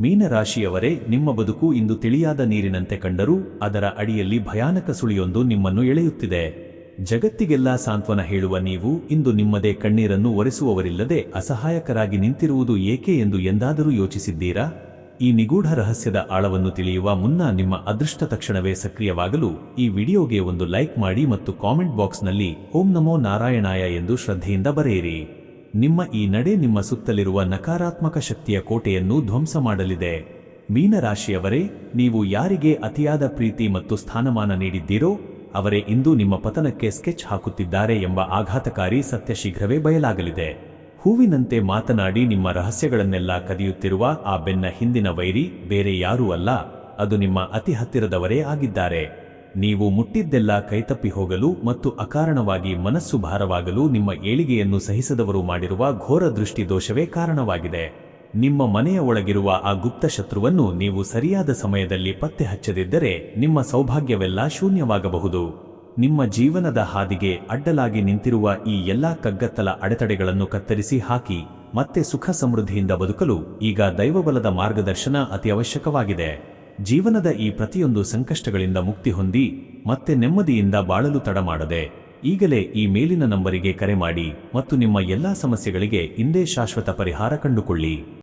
ಮೀನರಾಶಿಯವರೇ, ನಿಮ್ಮ ಬದುಕು ಇಂದು ತಿಳಿಯಾದ ನೀರಿನಂತೆ ಕಂಡರೂ ಅದರ ಅಡಿಯಲ್ಲಿ ಭಯಾನಕ ಸುಳಿಯೊಂದು ನಿಮ್ಮನ್ನು ಎಳೆಯುತ್ತಿದೆ. ಜಗತ್ತಿಗೆಲ್ಲ ಸಾಂತ್ವನ ಹೇಳುವ ನೀವು ಇಂದು ನಿಮ್ಮದೇ ಕಣ್ಣೀರನ್ನು ಒರೆಸುವವರಿಲ್ಲದೆ ಅಸಹಾಯಕರಾಗಿ ನಿಂತಿರುವುದು ಏಕೆ ಎಂದು ಎಂದಾದರೂ ಯೋಚಿಸಿದ್ದೀರಾ? ಈ ನಿಗೂಢ ರಹಸ್ಯದ ಆಳವನ್ನು ತಿಳಿಯುವ ಮುನ್ನ ನಿಮ್ಮ ಅದೃಷ್ಟ ತಕ್ಷಣವೇ ಸಕ್ರಿಯವಾಗಲು ಈ ವಿಡಿಯೋಗೆ ಒಂದು ಲೈಕ್ ಮಾಡಿ ಮತ್ತು ಕಾಮೆಂಟ್ ಬಾಕ್ಸ್ನಲ್ಲಿ ಓಂ ನಮೋ ನಾರಾಯಣಾಯ ಎಂದು ಶ್ರದ್ಧೆಯಿಂದ ಬರೆಯಿರಿ. ನಿಮ್ಮ ಈ ನಡೆ ನಿಮ್ಮ ಸುತ್ತಲಿರುವ ನಕಾರಾತ್ಮಕ ಶಕ್ತಿಯ ಕೋಟೆಯನ್ನು ಧ್ವಂಸ ಮಾಡಲಿದೆ. ಮೀನರಾಶಿಯವರೇ, ನೀವು ಯಾರಿಗೆ ಅತಿಯಾದ ಪ್ರೀತಿ ಮತ್ತು ಸ್ಥಾನಮಾನ ನೀಡಿದ್ದೀರೋ ಅವರೇ ಇಂದು ನಿಮ್ಮ ಪತನಕ್ಕೆ ಸ್ಕೆಚ್ ಹಾಕುತ್ತಿದ್ದಾರೆ ಎಂಬ ಆಘಾತಕಾರಿ ಸತ್ಯ ಶೀಘ್ರವೇ ಬಯಲಾಗಲಿದೆ. ಹೂವಿನಂತೆ ಮಾತನಾಡಿ ನಿಮ್ಮ ರಹಸ್ಯಗಳನ್ನೆಲ್ಲ ಕದಿಯುತ್ತಿರುವ ಆ ಬೆನ್ನ ಹಿಂದಿನ ವೈರಿ ಬೇರೆ ಯಾರೂ ಅಲ್ಲ, ಅದು ನಿಮ್ಮ ಅತಿ ಹತ್ತಿರದವರೇ ಆಗಿದ್ದಾರೆ. ನೀವು ಮುಟ್ಟಿದ್ದೆಲ್ಲ ಕೈತಪ್ಪಿ ಹೋಗಲು ಮತ್ತು ಅಕಾರಣವಾಗಿ ಮನಸ್ಸು ಭಾರವಾಗಲು ನಿಮ್ಮ ಏಳಿಗೆಯನ್ನು ಸಹಿಸದವರು ಮಾಡಿರುವ ಘೋರ ದೃಷ್ಟಿ ದೋಷವೇ ಕಾರಣವಾಗಿದೆ. ನಿಮ್ಮ ಮನೆಯ ಒಳಗಿರುವ ಆ ಗುಪ್ತ ಶತ್ರುವನ್ನು ನೀವು ಸರಿಯಾದ ಸಮಯದಲ್ಲಿ ಪತ್ತೆ ಹಚ್ಚದಿದ್ದರೆ ನಿಮ್ಮ ಸೌಭಾಗ್ಯವೆಲ್ಲ ಶೂನ್ಯವಾಗಬಹುದು. ನಿಮ್ಮ ಜೀವನದ ಹಾದಿಗೆ ಅಡ್ಡಲಾಗಿ ನಿಂತಿರುವ ಈ ಎಲ್ಲಾ ಕಗ್ಗತ್ತಲ ಅಡೆತಡೆಗಳನ್ನು ಕತ್ತರಿಸಿ ಹಾಕಿ ಮತ್ತೆ ಸುಖ ಸಮೃದ್ಧಿಯಿಂದ ಬದುಕಲು ಈಗ ದೈವಬಲದ ಮಾರ್ಗದರ್ಶನ ಅತಿ ಅವಶ್ಯಕವಾಗಿದೆ. ಜೀವನದ ಈ ಪ್ರತಿಯೊಂದು ಸಂಕಷ್ಟಗಳಿಂದ ಮುಕ್ತಿ ಹೊಂದಿ ಮತ್ತೆ ನೆಮ್ಮದಿಯಿಂದ ಬಾಳಲು ತಡ ಮಾಡದೆ ಈಗಲೇ ಈ ಮೇಲಿನ ನಂಬರಿಗೆ ಕರೆ ಮಾಡಿ ಮತ್ತು ನಿಮ್ಮ ಎಲ್ಲಾ ಸಮಸ್ಯೆಗಳಿಗೆ ಇಂದೇ ಶಾಶ್ವತ ಪರಿಹಾರ ಕಂಡುಕೊಳ್ಳಿ.